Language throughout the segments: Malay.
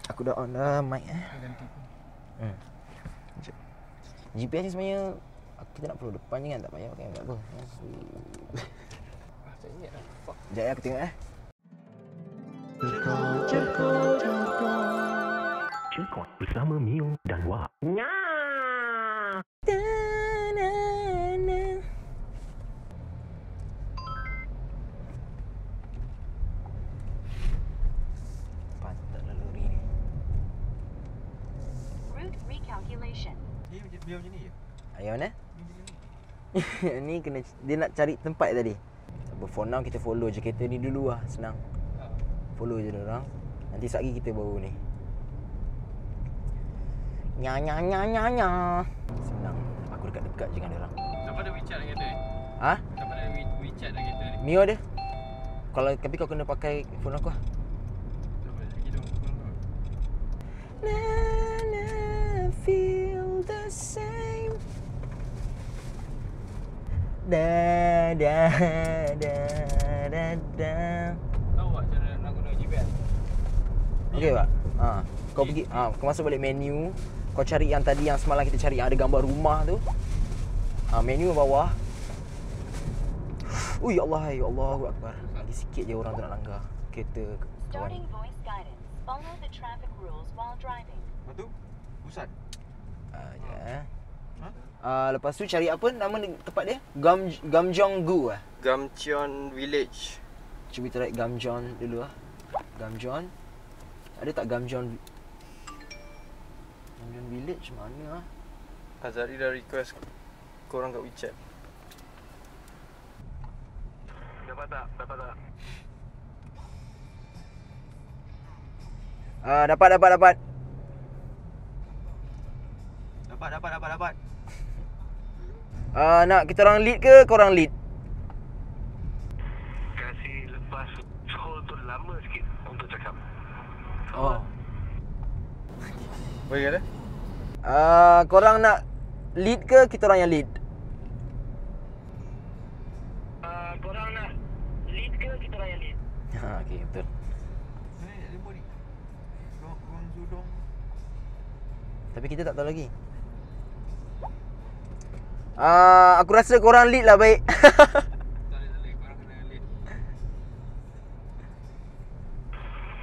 Aku dah on dah mic Ganti. Sekejap. GPS ni sebenarnya kita nak perlu depan je kan, tak payah pakai tak apa. Tak ingat lah. Fuck. Sekejap ya, aku tengok Cerkot bersama Mio dan Wak. Pantat laluri ni. Route recalculation. Dia macam ni je? Ayah mana? Ni kena dia nak cari tempat tadi. For now kita follow je kereta ni dulu lah, senang. Follow je orang. Nanti sekejap lagi kita baru ni. Nya. Senang. Aku dekat-dekat je dengan orang. Siapa ada WeChat dalam kereta ni? Ha? Siapa ada WeChat dalam kereta ni? Mio ada. Kalau tapi kau kena pakai phone aku lah. Siapa lagi dong? Feel the same. Tahu tak cara nak guna GPS? Okey pak. Kau pergi kau masuk balik menu. Kau cari yang tadi yang semalam kita cari yang ada gambar rumah tu. Menu bawah. Ui ya Allah, ya Allahu akbar. Lagi sikit je orang tu nak langgar kereta kawan. Starting voice guidance. Follow the traffic rules while driving. Lepas tu? Busan? Sekejap Ha? lepas tu cari apa nama tempat dia? Gamjong-gu ah. Gamcheon Village. Cuba kita write Gamjeon dulu lah. Gamjeon. Ada tak Gamjeon Village mana ah? Azari dah request korang kat WeChat. Dapat tak? Dapat. Dapat. Nak kita orang lead ke korang lead? Kasih lepas hold tu lama sikit untuk cakap. Oh. Boleh kata? Korang nak lead ke kita orang yang lead? Korang nak lead ke kita orang yang lead? Okey betul. Mana lembu ni? Ruang Zudong. Tapi kita tak tahu lagi. Aku rasa korang lead lah baik. Tak boleh. Korang kena lead.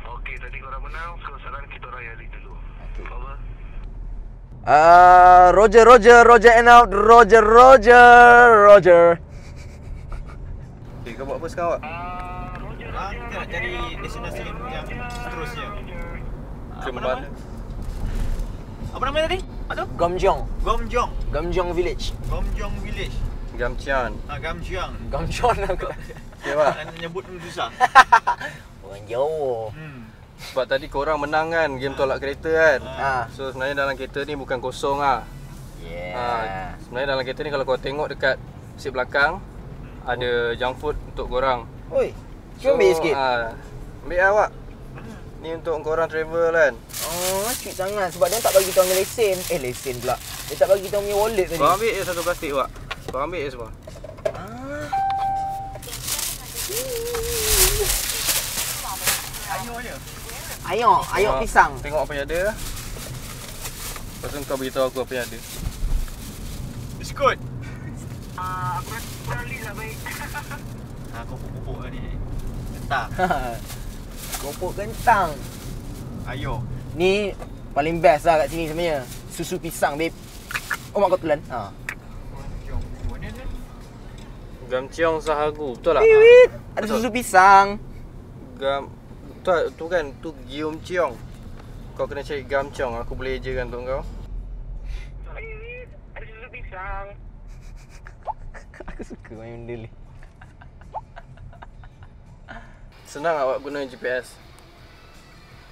Okey, tadi korang menang. So sekarang kita orang yang lead dulu. Okey. Over. Roger and out. Roger. Okay, kau buat apa sekarang, Wak? Roger. Kita nak cari destinasi yang seterusnya. Ke mana? Apa nama tadi? Apa tu? Gamjong Village. Gamjeon Village. Gamcheon. Gamcheon. Gamjeon aku. Okay, Wak. Nyebut dulu susah. Orang Jawa. Sebab tadi korang menang kan game tolak kereta kan. So sebenarnya dalam kereta ni bukan kosong lah. Yeah. Sebenarnya dalam kereta ni kalau kau tengok dekat seat belakang ada junk food untuk korang. Oi, cuba ambil sikit. Ambil lah, Wak. Ni untuk korang travel kan. Oh, cute sangat sebab dia tak bagi kita punya lesen. Lesen pula. Dia tak bagi kita punya wallet tadi. Kau ambil je satu plastik, Wak. Kau ambil je semua. Ayok pisang. Tengok apa yang ada. Lepas tu kau beritahu aku apa yang ada. Biskut. Aku rasa kurang lead lah baik. Kau pupuk lah ni. Kentang. Kopok kentang. Ayo. Ni paling best lah kat sini sebenarnya. Susu pisang, babe. Oh mak kau telan. Gamcheon Sahagu, betul tak? Piwit. Ada susu pisang. Tu kan, tu Gyeomcheong. Kau kena cari Gamcheon, aku boleh ejakan untuk kau. Ada susu pisang. Aku suka main benda ni. Senang awak guna GPS.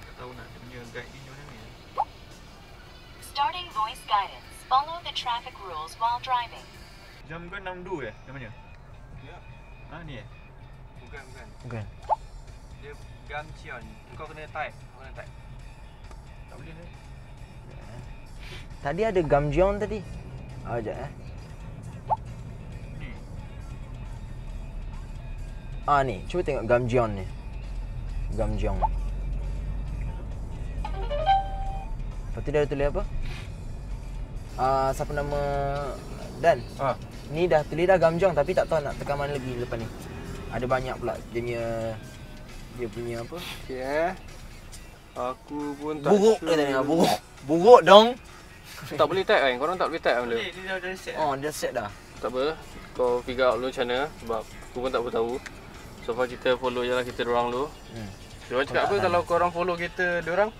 Tak tahu nak dia punya guide ni macam mana. Starting voice guidance. Follow the traffic rules while driving. Jam ke 62 namanya? Ya. Ni Bukan. Dia Gamcheon. Kau kena type. Tak boleh ni. Tadi ada Gamjeon tadi. Sekejap ni. Cuba tengok Gamjeon ni. Gamjeon. tu dia ada tulis apa? Siapa nama Dan? Ni dah tulis dah Gamjong tapi tak tahu nak tekan mana lagi lepas ni. Ada banyak pula dia punya apa? Okey Aku pun tak Buruk sure. ke tadi? Buruk dong. Tak boleh type kan? Korang tak boleh type benda? Dia dah set. Dia set dah. Tak apa. Kau figure out dulu macam mana. Sebab aku pun tak tahu. So far kita follow je lah kita diorang dulu. Diorang cakap apa kalau korang follow kereta diorang?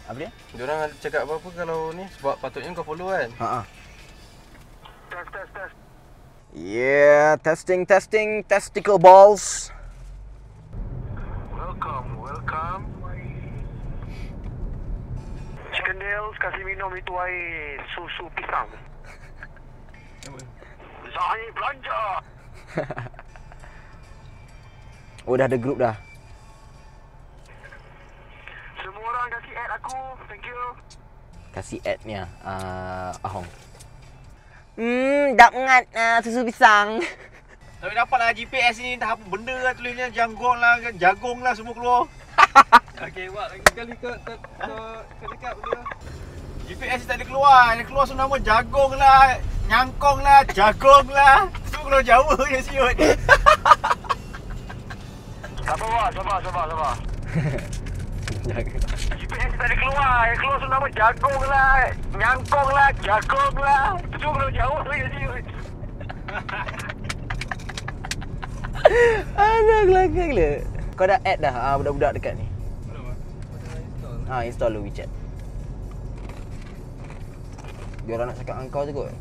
Apa dia? Diorang ada cakap apa-apa kalau ni? Sebab patutnya kau follow kan? Test. Yeah, testing testicle balls. Welcome. Chicken Nails kasih minum itu air susu pisang. Saya belanja. Oh, dah ada grup dah. Semua orang kasih add aku. Thank you. Kasih add ni Ahong. Dak mengat susu pisang. Tapi dapatlah GPS ni dah apa benda lah tulisnya jagung lah semua keluar. Okey, buat lagi kali kau dekat benda. GPS tak ada keluar. Yang keluar semua nama jagung lah, nyangkong lah, jagung lah. Semua keluar Jawa je siut. Sabar. GPS tak ada keluar. Yang keluar semua nama jagung lah, nyangkong lah, jagung lah. Semua keluar Jawa je siut. Aduh, kelakar gila. Kau dah add dah budak-budak dekat ni? Belum Install dulu WeChat. Dia orang nak cakap dengan kau je kot.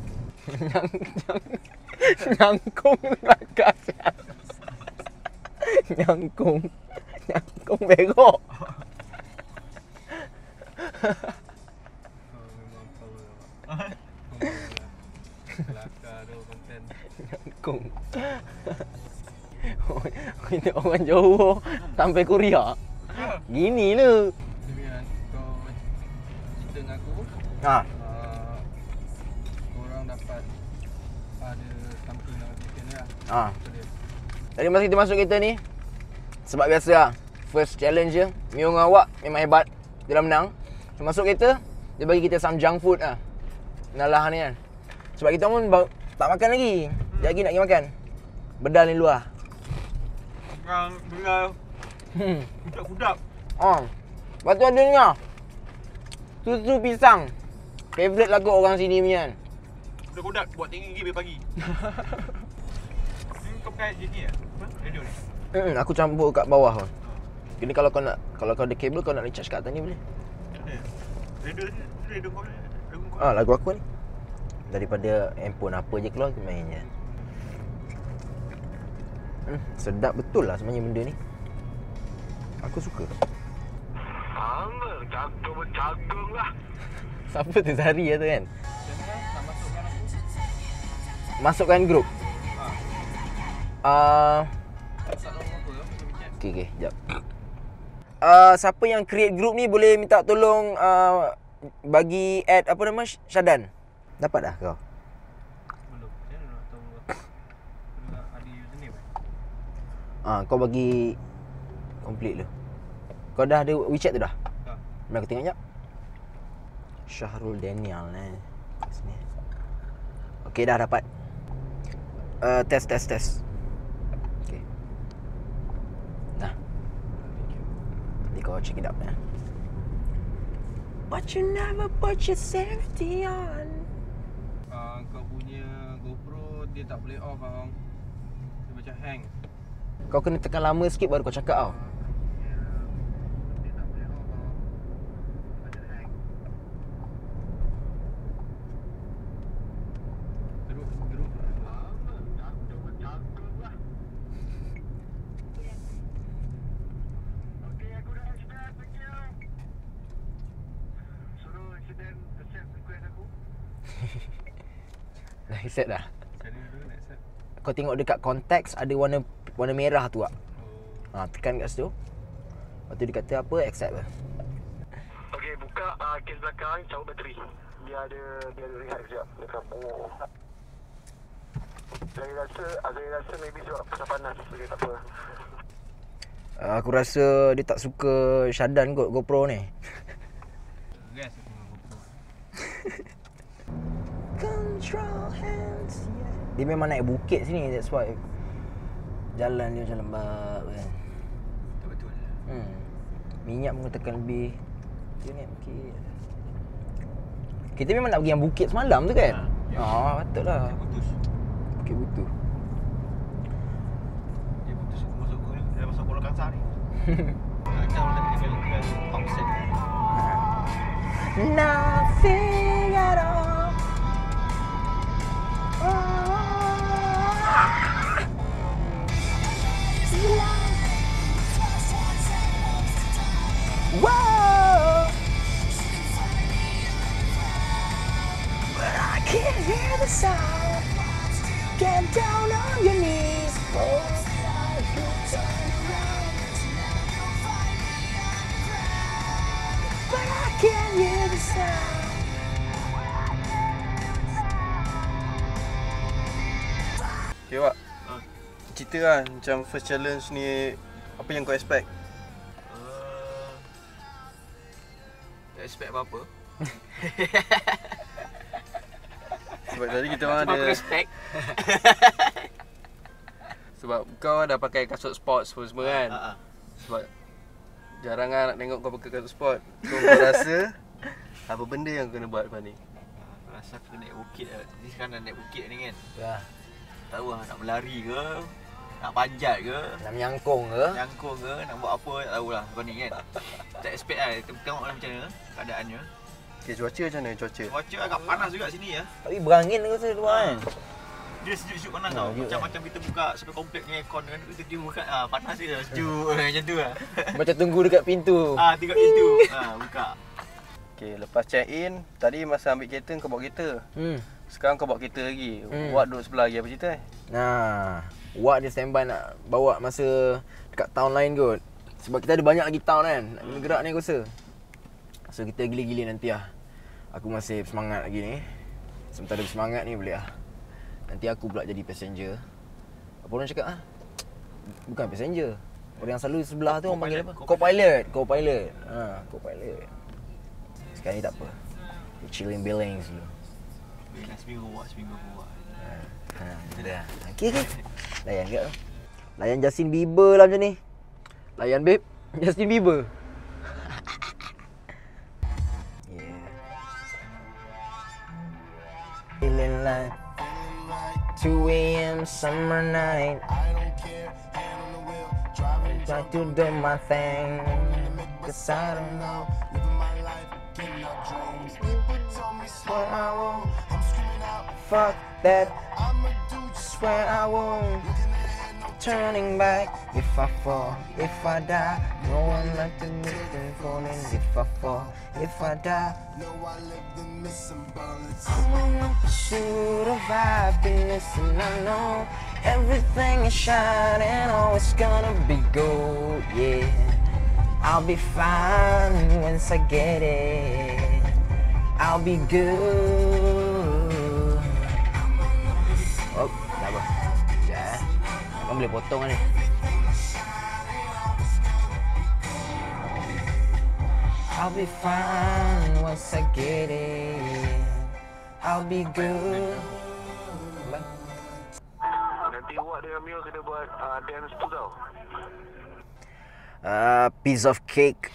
Nyangkung belakang. Nyangkung berok. memang power lah. Kelakar tu konten. Nyangkung. Kita orang Johor sampai Korea. Gini lu. Demikian kau cerita dengan aku. Korang dapat ada something dalam cerita ni lah. Tadi masa kita masuk kereta ni, sebab biasa lah, first challenge je. Mio dengan awak memang hebat. Dia dah menang. So, masuk kereta, dia bagi kita some junk food lah. Nalah ni kan. Sebab kita pun tak makan lagi. Sekejap lagi nak pergi makan. Bedal ni luar. Dengar budak-budak. Lepas tu ada ni lah, susu pisang. Favourite lah kot orang sini punya kan. Budak-budak buat tinggi pagi. Kau pakai ni radio ni? Aku campur kat bawah pun. Jadi kalau kau ada kabel kau nak recharge kat atas ni boleh. Radio kau. Lagu aku ni. Daripada handphone apa je keluar aku main je. Sedap betul lah sebenarnya benda ni. Aku suka. Jagung lah. Siapa tu Zari tu kan? Macam mana nak masukkan aku? Masukkan grup. Tak tahu apa macam WeChat. Okay, jap. Siapa yang create group ni boleh minta tolong bagi add apa nama Syadan. Dapat dah kau? Belum. Macam mana nak tahu nak ada username? Kau bagi complete dulu. Kau dah ada WeChat tu dah? Dah. Mari aku tengok jap. Syahrul Daniel sini. Okey, dah dapat. Test. Okey. Nah. Nanti kau check it out ya. But you never put your safety on. Kau punya GoPro dia tak boleh off abang. Dia macam hang. Kau kena tekan lama sikit baru kau cakap tau. Dia tak boleh off abang. Macam hang. Teruk. Okey, aku dah accept. Thank you. Suruh accident accept request aku. Dah accept dah. Cari dulu nak accept. Kau tengok dekat konteks ada warna merah tu tak? Tekan kat situ. Lepas tu dia kata apa? Accept lah. Okey, buka kes belakang, cabut bateri. Dia ada rehat sekejap. Dia akan Saya rasa maybe sebab pasal panas. Jadi tak apa. Aku rasa dia tak suka Syadan kot GoPro ni. Gas aku dengan GoPro. Control hands. Dia memang naik bukit sini, that's why. Jalan dia macam lembab kan. Betul-betul. Minyak pun tekan lebih. Dia naik bukit. Kita memang nak pergi yang bukit semalam tu kan? Patutlah. Putus. Bukit Butuh. Dia putus masuk Kuala Kangsar ni. Macam orang tadi dengan Thompson. Nothing at all. Whoa. But I can't hear the sound. Get down on your knees. But I can't hear the sound. Okay Wak, cerita lah macam first challenge ni, apa yang kau expect? Tak expect apa-apa. Sebab tadi kita orang ada, respect. sebab kau dah pakai kasut sports semua kan. Sebab jarang lah nak tengok kau pakai kasut sport. So kau rasa apa benda yang kau kena buat lepas ni? Aku rasa aku naik bukit lah. Ni sekarang dah naik bukit ni kan. Ya. Tak tahu lah nak berlari ke, nak panjat ke, Nak menyangkung ke? nyangkung ke, nak buat apa tak tahulah lepas ni kan. Tak expect lah, tengok lah macam mana keadaannya. Okay, cuaca macam mana cuaca? Cuaca agak panas juga sini ya. Tapi berangin ke saya luar kan? Dia sejuk-sejuk panas Oh, tau. sejuk, Macam kita buka sampai komplek ni aircon kan, kita buka panas je sejuk macam tu lah. Macam tunggu dekat pintu. Tengok pintu. Buka. Okay, lepas check in, tadi masa ambil kereta kau bawa kereta. Sekarang kau bawa kereta lagi. Wak duduk sebelah lagi, apa cerita Nah, Wak dia standby nak bawa masa dekat town lain kot. Sebab kita ada banyak lagi town kan. Nak kena gerak ni aku rasa. So kita gila-gila nanti lah. Aku masih semangat lagi ni. Sementara bersemangat ni boleh lah. Nanti aku pula jadi passenger. Apa orang cakap ah? Bukan passenger. Orang yang selalu sebelah tu orang panggil apa? Co-pilot. Co-pilot. Co-pilot. Sekarang ni tak apa. Chilling Billings dulu. Seminggu buat. Dah. Okey. Layan kat tu. Layan Justin Bieber lah macam ni. Layan babe. Justin Bieber. Yeah. Feeling like 2 AM summer night. Try to do my thing. 'Cause I don't know. Swear I won't. Fuck that. Swear I won't. Turning back. If I fall, if I die, no one like to miss me falling. If I fall, if I die, no I live the missing bullets. I'm on the pursuit of happiness, and I know everything is shining. Oh, it's gonna be gold, yeah. I'll be fine once I get it. I'll be good. Oh, dah apa? Sekejap Kau boleh potong ni. I'll be fine once I get it. I'll be good. Nanti Wak dengan Mio kena buat dance tu tau. Piece of cake.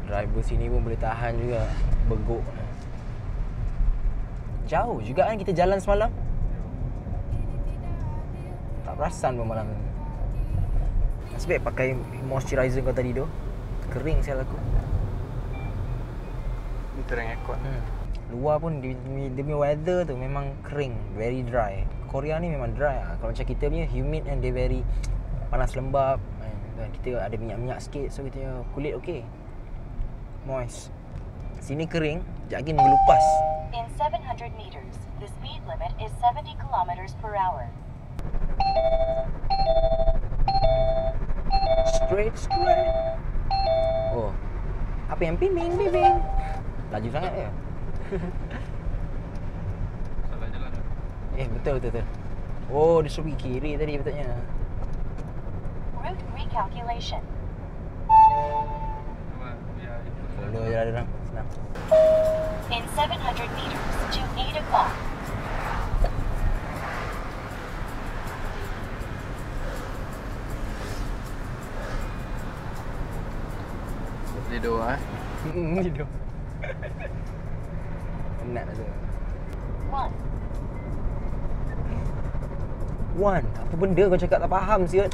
Driver sini pun boleh tahan juga. Beguk. Jauh juga kan kita jalan semalam. Tak perasan pun malam ni. Nasib baik pakai moisturizer kau tadi tu. Kering sial aku. Ni terang aircon. Luar pun dia punya weather tu memang kering, very dry. Korea ni memang dry lah. Kalau macam kita punya humid and dia very panas lembab. Dan kita ada minyak-minyak sikit, so kita kulit okey. Moist. Sini kering, sekejap lagi mengelupas. In 700 meters, the speed limit is 70 kilometers per hour. Straight. Oh. Apa yang bing. Laju sangat ke? Salah jalan dah. Betul. Oh, dia suruh pergi kiri tadi betulnya. Route Recalculation. Follow je lah dia orang. Senang. In 700 meters to 8 o'clock. Tidur Hidup. Penat tu. 1. Wan, apa benda kau cakap tak faham siut?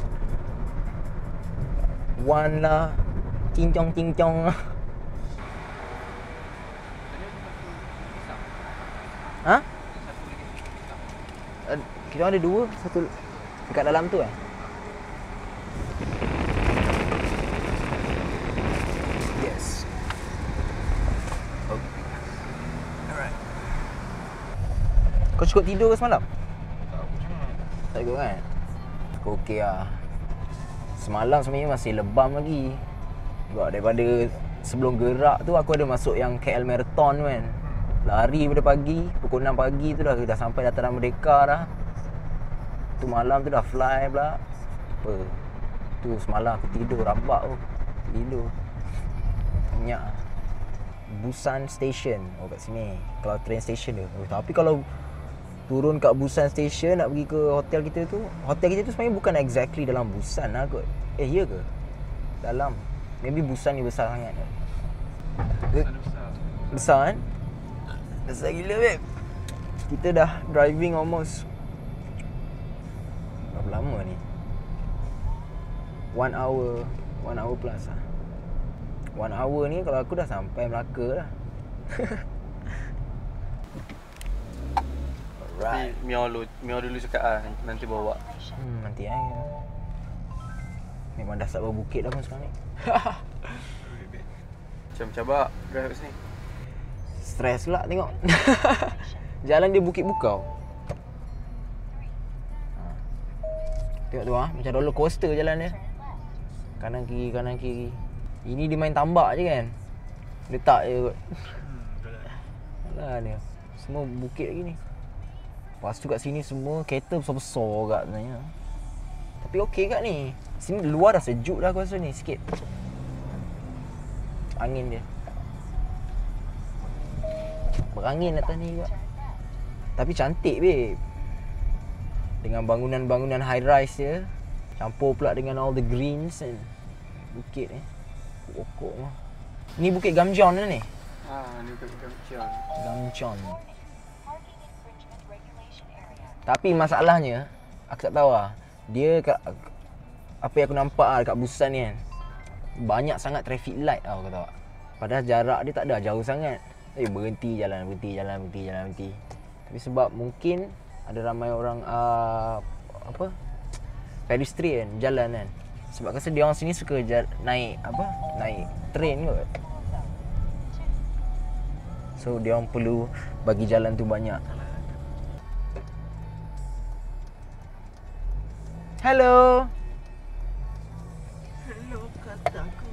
Wan lah. Cincong. Ha? Kita ada dua, satu dekat dalam tu Yes. Okay. Alright. Kau cukup tidur ke semalam? Tak cukup kan? Kau okey lah. Semalam sebenarnya masih lebam lagi. Sebab daripada sebelum gerak tu aku ada masuk yang KL Marathon kan. Lari pada pagi, pukul 6 pagi tu dah sampai Dataran Merdeka dah. Tu malam tu dah fly pula. Apa? Tu semalam aku tidur rabak tu. Tidur. Banyak. Busan Station. Oh kat sini. Kalau train station dia. Oh, tapi kalau turun kat Busan Station nak pergi ke hotel kita tu sebenarnya bukan exactly dalam Busan lah kot. Ya ke? Dalam. Maybe Busan ni besar sangat kan? Besar kan? Besar gila babe. Kita dah driving almost berapa lama ni? 1 hour plus lah. 1 hour ni kalau aku dah sampai Melaka lah. Alright. Mio dulu cakap lah nanti bawa. Nanti memang dah start berbukit dah pun sekarang ni. Macam cabak drive kat sini. Stress pula tengok. Jalan dia bukit bukau. Tengok tu macam roller coaster jalan dia. Kanan kiri. Ini dia main tambak je kan. Letak je kot. Alah dia. Semua bukit lagi ni. Lepas tu kat sini semua kereta besar-besar kat sebenarnya. Tapi okey kat ni. Sini luar dah sejuk dah aku rasa ni sikit. Angin dia. Berangin atas ni juga. Tapi cantik babe. Dengan bangunan-bangunan high rise dia. Campur pula dengan all the greens and bukit ni. Pokok mah. Ni Bukit Gamjon lah ni. Ni Bukit Gamjon. Gamjon. Tapi masalahnya aku tak tahu lah. Dia apa yang aku nampak lah dekat Busan ni kan. Banyak sangat traffic light tau kau tahu tak. Padahal jarak dia tak ada jauh sangat. Berhenti jalan. Tapi sebab mungkin ada ramai orang pedestrian jalan kan. Sebab rasa dia orang sini suka naik train kot. So dia orang perlu bagi jalan tu banyak. Hello kataku.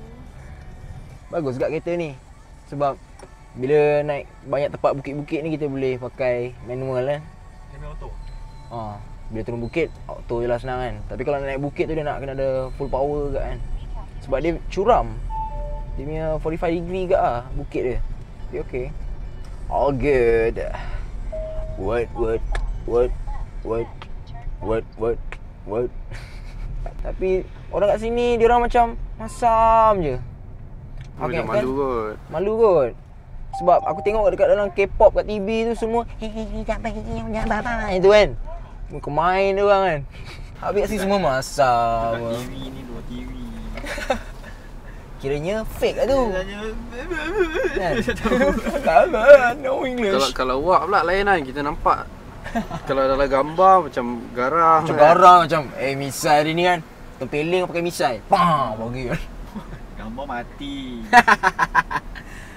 Bagus kat kereta ni. Sebab bila naik banyak tempat bukit-bukit ni kita boleh pakai manual kan. Semi auto. Bila turun bukit auto je lah senang kan. Tapi kalau nak naik bukit tu dia nak kena ada full power kat kan. Sebab dia curam. Dia punya 45 degree kat lah bukit dia. Tapi okay. All good. What? Tapi orang kat sini dia orang macam masam je. Okay, malu kot. Malu kot. Sebab aku tengok dekat dalam K-pop kat TV tu semua itu kan. Muka main dia orang kan. Habis kat sini semua masam. Dekat TV ni dua TV. Kiranya fake lah tu. Kan? No English. Kalau awak pula lain kan kita nampak. Kalau dalam gambar macam garang. Macam garang macam misai hari ni kan. Tempeling pakai misai. Pam bagi kan. Gambar mati.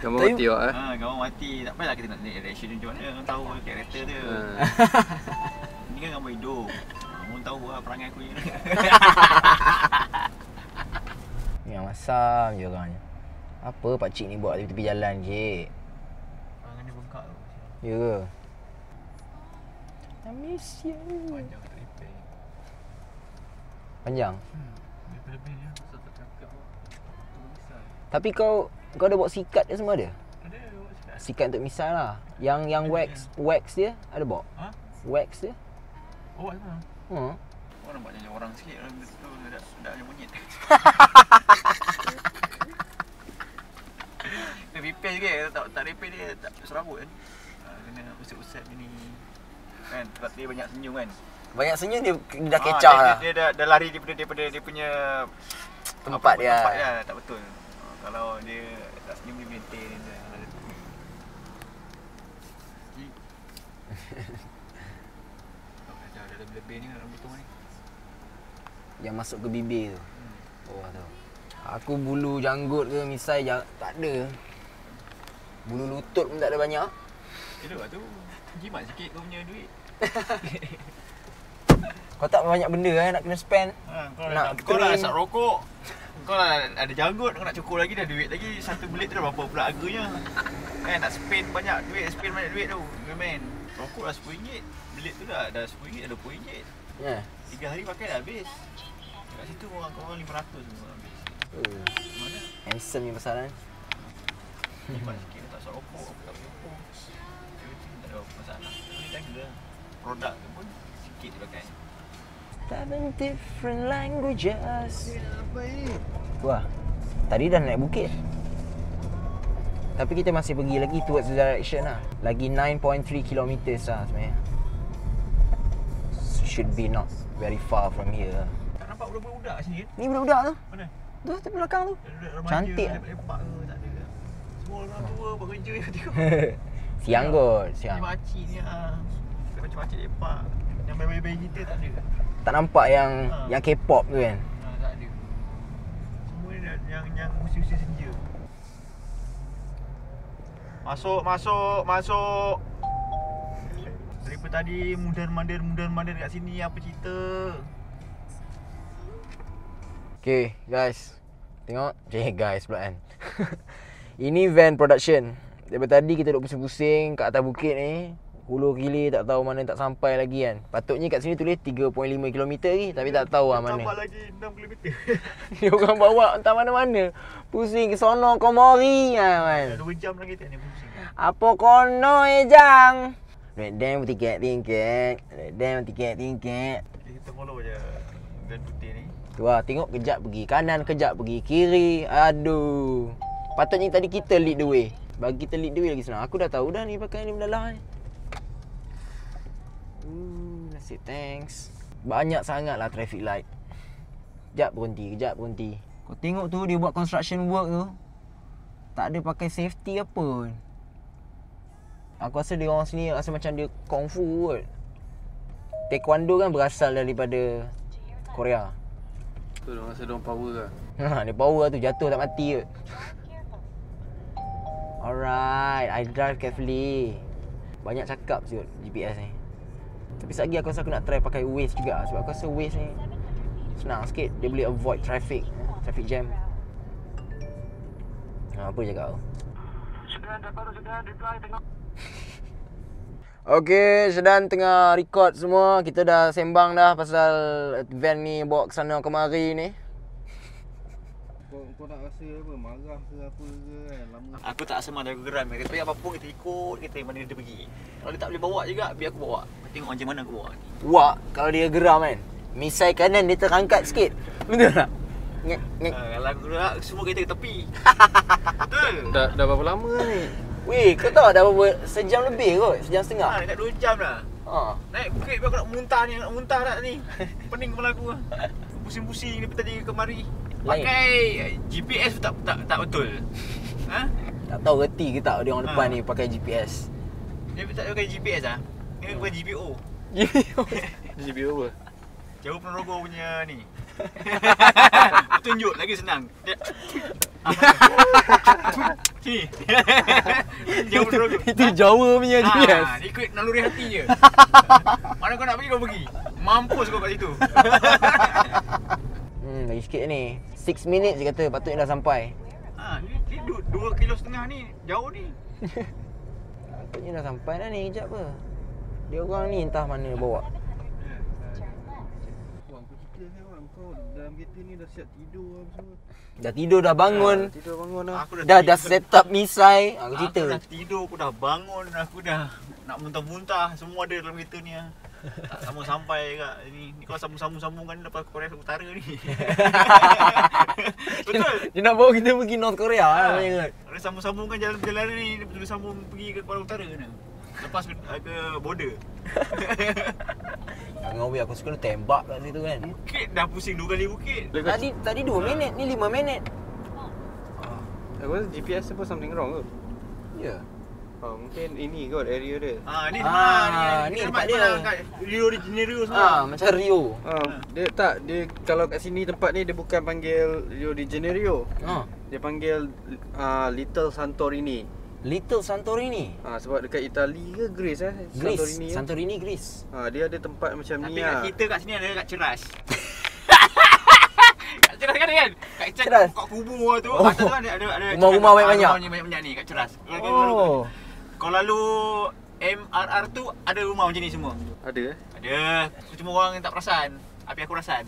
Gambar mati awak Gambar mati. Tak payahlah kita nak naik reaction macam mana. Orang tahu karakter dia. Ni kan gambar hidup. Orang tahu lah perangai aku ni. Yang masam je orangnya. Apa pakcik ni buat tepi-tepi jalan je? Perangai dia bengkak tu. Ya ke? I miss you. Panjang tak repair. Panjang? Dia Lebih dia pasal tak cakap. Tapi kau ada buat sikat ke semua ada? Ada cakap. Sikat untuk misal lah. Yang wax dia ada bawa? Ha? Wax dia? Oh, mana? Kau nampak macam orang sikit orang betul dah macam monyet. Dia repair sikit, tak repair dia tak serabut kan. Kena usap-usap ni. Kan, sebab dia banyak senyum kan. Banyak senyum dia dah kecah lah. Dia dah lari daripada dia punya Tempat dia. Tempat dia tak betul. Kalau dia tak senyum dia maintain dia. Dah lebih ni nak potong ni. Yang masuk ke bibir tu. Oh tu. Aku bulu janggut ke misai tak ada. Bulu lutut pun tak ada banyak. Elok lah tu. Jimat sikit kau punya duit. Kau tak banyak benda nak kena spend. Kau dah asap rokok. Kau dah ada janggut, kau nak cukur lagi dah duit lagi. Satu belit tu dah berapa pula harganya. Kan nak spend banyak duit tu. Men. Rokok dah RM10. Belit tu dah RM10 dah RM20. Ya. 3 hari pakai dah habis. Kat situ orang RM500 semua habis. Mana? Handsome ni pasaran. Jimat sikit tak asap rokok, aku tak rokok. Tak ada masalah. Ni tangga. Produk tu pun sikit je pakai. 7 different languages. Wah, tadi dah naik bukit. Tapi kita masih pergi lagi towards the direction lah. Lagi 9.3 kilometers lah sebenarnya. Should be not very far from here. Tak nampak budak-budak kat sini kan? Ni budak-budak tu. Mana? Tu tepi belakang tu. Budak remaja, Cantik lah. lepak ke tak ada. Semua orang tua buat kerja je tengok. Siang kot, siang. Macam makcik ni ah. Macam makcik lepak. Yang bayi-bayi kita tak ada. Tak nampak yang K-pop tu kan. Tak ada. Semua yang usia-usia senja. Masuk. Daripada tadi mundur-mandir kat sini apa cerita? Okay guys, tengok. Guys pula kan. Ini van production. Daripada tadi kita duduk pusing-pusing kat atas bukit ni. Hulu kili tak tahu mana tak sampai lagi kan. Patutnya kat sini tulis 3.5 km lagi. Tapi tak tahu lah mana. Tambah lagi 6 km. Dia orang bawa entah mana-mana. Pusing ke sono komori kan. 2 jam lagi tak ni pusing. Apa kono jang? Redem tingkat. Redem tingkat. Kita follow je van putih ni. Tu lah, tengok kejap pergi kanan, kejap pergi kiri. Aduh. Patutnya tadi kita lead the way. Bagi kita lead the way lagi senang. Aku dah tahu dah ni pakai ni mendalah ni. Nasib thanks. Banyak sangat lah traffic light. Kejap berhenti. Kau tengok tu dia buat construction work tu. Tak ada pakai safety apa pun. Aku rasa dia orang sini rasa macam dia kung fu kot. Taekwondo kan berasal daripada Korea. Tu dia rasa dia power lah. Dia power tu, jatuh tak mati kot. Alright, I drive carefully. Banyak cakap siut GPS ni. Tapi sekejap lagi aku rasa aku nak try pakai Waze juga. Sebab aku rasa Waze ni senang sikit. Dia boleh avoid traffic jam. Apa je kau? Sudah reply tengok. Okay, Sedan tengah record semua. Kita dah sembang dah pasal van ni bawa ke sana kemari ni. Kau nak rasa apa? Marah ke apa ke kan? Lama. Aku tak rasa mana aku geram. Dia kata apa pun kita ikut, kita mana dia pergi. Kalau dia tak boleh bawa juga, biar aku bawa. Tengok macam mana aku bawa ni. Wak, kalau dia geram kan, misai kanan dia terangkat sikit. Betul tak? Ngek. Kalau aku gerak, semua kereta ke tepi. Betul. Dah berapa lama ni? Weh, kau tahu dah berapa sejam lebih kot? Sejam setengah. Dekat 2 jam dah. Naik bukit aku nak muntah tak ni. Pening kepala aku. Pusing-pusing daripada tadi ke mari. Pakai GPS tak betul. Ha? Tak tahu reti ke tak dia orang depan ni pakai GPS. Dia tak pakai GPS ah. Dia pakai GPO. GPO apa? Jauh Ponorogo punya ni. Tunjuk lagi senang. Sini. Jauh Ponorogo. Itu Jawa punya GPS. Ikut naluri hati je. Mana kau nak pergi kau pergi. Mampus kau kat situ. Lagi sikit ni. 6 minit je kata patutnya dah sampai. Ni 2 kilo setengah ni jauh ni. Patutnya dah sampai dah ni, kejap apa. Dia orang ni entah mana bawa. Wang aku cerita ni bang. kau dalam kereta ni dah siap tidur apa semua. Dah tidur dah bangun. Tidur bangun lah. Aku Dah set up misai. Aku cerita. Aku dah tidur, aku dah bangun, aku dah nak muntah-muntah. Semua ada dalam kereta ni lah. Tak sambung sampai kak. Ni kau sambung-sambungkan lepas Korea Utara ni. Betul. Dia nak bawa kita pergi North Korea lah. Ada sambung-sambungkan jalan-jalan ni, dia boleh sambung pergi ke Kuala Utara ni. Lepas ke border. Jangan weh, aku suka tembak kat situ kan. Bukit dah pusing 2 kali bukit. Tadi 2 minit, ni 5 minit. Aku rasa GPS tu pun something wrong ke? Ya. Mungkin ini kot area dia. Ni ni tempat tempat dia. kat Rio de Janeiro semua. Macam Rio. Dia kalau kat sini tempat ni dia bukan panggil Rio de Janeiro. Dia panggil Little Santorini. Little Santorini. Sebab dekat Itali ke Greece Greece. Santorini. Santorini, Greece. Dia ada tempat macam Tapi ni kat lah. kita kat sini ada kat Ceras. Kat Ceras kan? Kat Ceras. Kat kubur tu. Atas tu ada Rumah-rumah banyak-banyak. Banyak ni kat Ceras. Oh. Kalau lalu MRR tu ada rumah macam ni semua. Ada? Ada. Cuma orang yang tak perasan. Tapi aku perasan.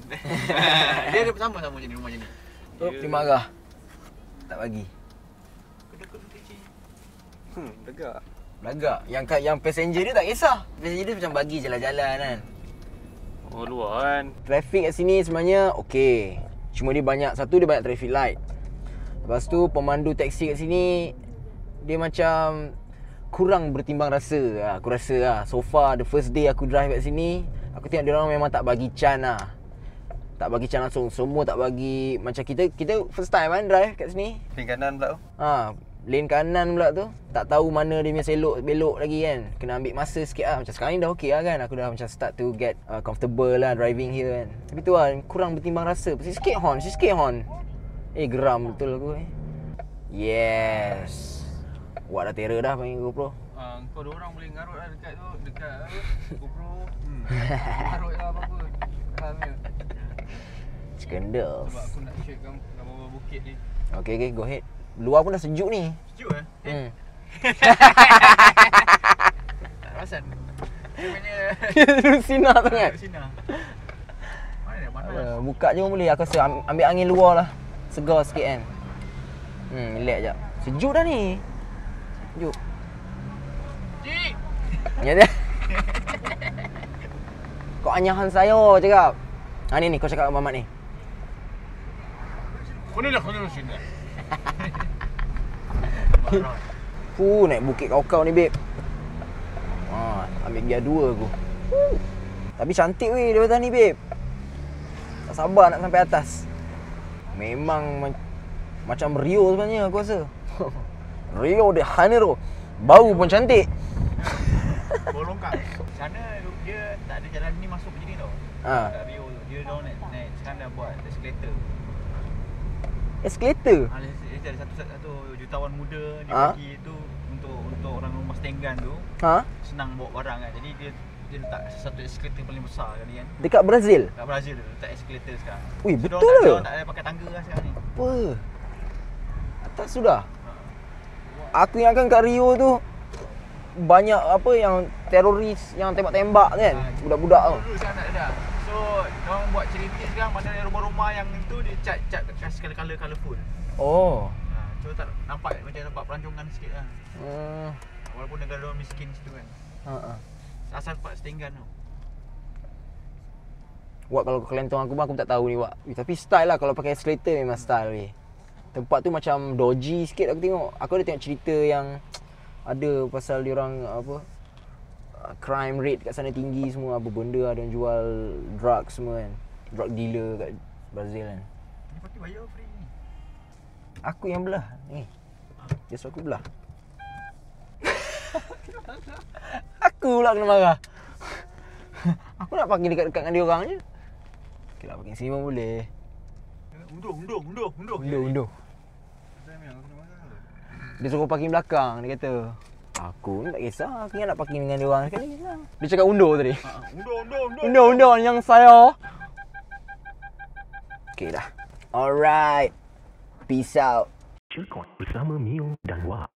Dia ada sama-sama macam ni rumah macam ni. Dia marah. Tak bagi. Tegak. Belagak. Yang passenger dia tak kisah. Passenger dia macam bagi jalan-jalan kan. Oh luar kan. Traffic kat sini sebenarnya okey. Cuma dia banyak traffic light. Lepas tu pemandu taksi kat sini dia macam kurang bertimbang rasa. Aku rasa lah. So far the first day aku drive kat sini, aku tengok dia orang memang tak bagi can lah. Tak bagi can langsung. Semua tak bagi. Macam kita first time kan drive kat sini. Lane kanan pula tu. Lane kanan pula tu. Tak tahu mana dia punya belok lagi kan. Kena ambil masa sikit lah. Macam sekarang ni dah okey lah kan. Aku dah macam start to get comfortable lah driving here kan. Tapi tu lah, kurang bertimbang rasa. Sikit horn. Geram betul aku Yes. Buat dah terror dah panggil GoPro. Kau dua orang boleh ngarut lah dekat tu. Dekat GoPro. Ngarut lah apa-apa. Faham ke? Skandal. Sebab aku nak shoot gambar bukit ni. Okay, go ahead. Luar pun dah sejuk ni. Sejuk Tak perasan. Dia punya Sinar sangat. Sinar. Mana Buka je pun boleh. Aku rasa ambil angin luar lah. Segar sikit kan. Relax jap. Sejuk dah ni. Sejuk. Cik. Ya dia. Kau anyahan saya cakap. Ni kau cakap dengan Mamat ni. Kau dah sini. Naik bukit kau ni babe. Ambil gear 2 aku. Tapi cantik weh daripada ni babe. Tak sabar nak sampai atas. Memang macam Rio sebenarnya aku rasa. Rio de Janeiro. Bau pun cantik. Bolongkang. Sana dia tak ada jalan ni masuk macam ni tau. Rio tu. Dia dah naik. Sekarang dah buat escalator. Escalator? Dia ada satu jutawan muda dia bagi tu untuk orang rumah Stenggan tu. Senang bawa barang kan. Jadi dia letak satu escalator paling besar kali kan. Dekat Brazil? Dekat Brazil dia letak escalator sekarang. Ui, betul ke? Dia tak ada pakai tangga lah sekarang ni. Apa? Atas sudah? Aku ingatkan kat Rio tu banyak apa yang teroris yang tembak-tembak kan. Budak-budak tu. Dulu sekarang tak ada. So, diorang buat cerita sekarang mana rumah-rumah yang tu dia cat kasih colourful. Oh. So tak nampak nampak pelancongan sikit lah. Walaupun negara diorang miskin situ kan. Asal tempat Stenggan tu. Wak kalau kelentong aku pun aku tak tahu ni Wak. Tapi style lah kalau pakai escalator memang style weh. Tempat tu macam dodgy sikit aku tengok. Aku ada tengok cerita yang ada pasal diorang apa crime rate kat sana tinggi semua, apa benda ada yang jual drugs semua kan. Drug dealer kat Brazil kan. Ni pakai bayar free ni. Aku yang belah ni. Dia suruh aku belah. Aku pula kena marah. Aku nak parking dekat-dekat dengan dia orang je. Okey lah, parking sini pun boleh. Undur. Dia suruh parking belakang, dia kata. Aku ni tak kisah, aku nak parking dengan dia orang sekali. Dia cakap undur tadi. Undur yang saya. Okey dah. Alright. Peace out. Cekot bersama Mio dan Wak.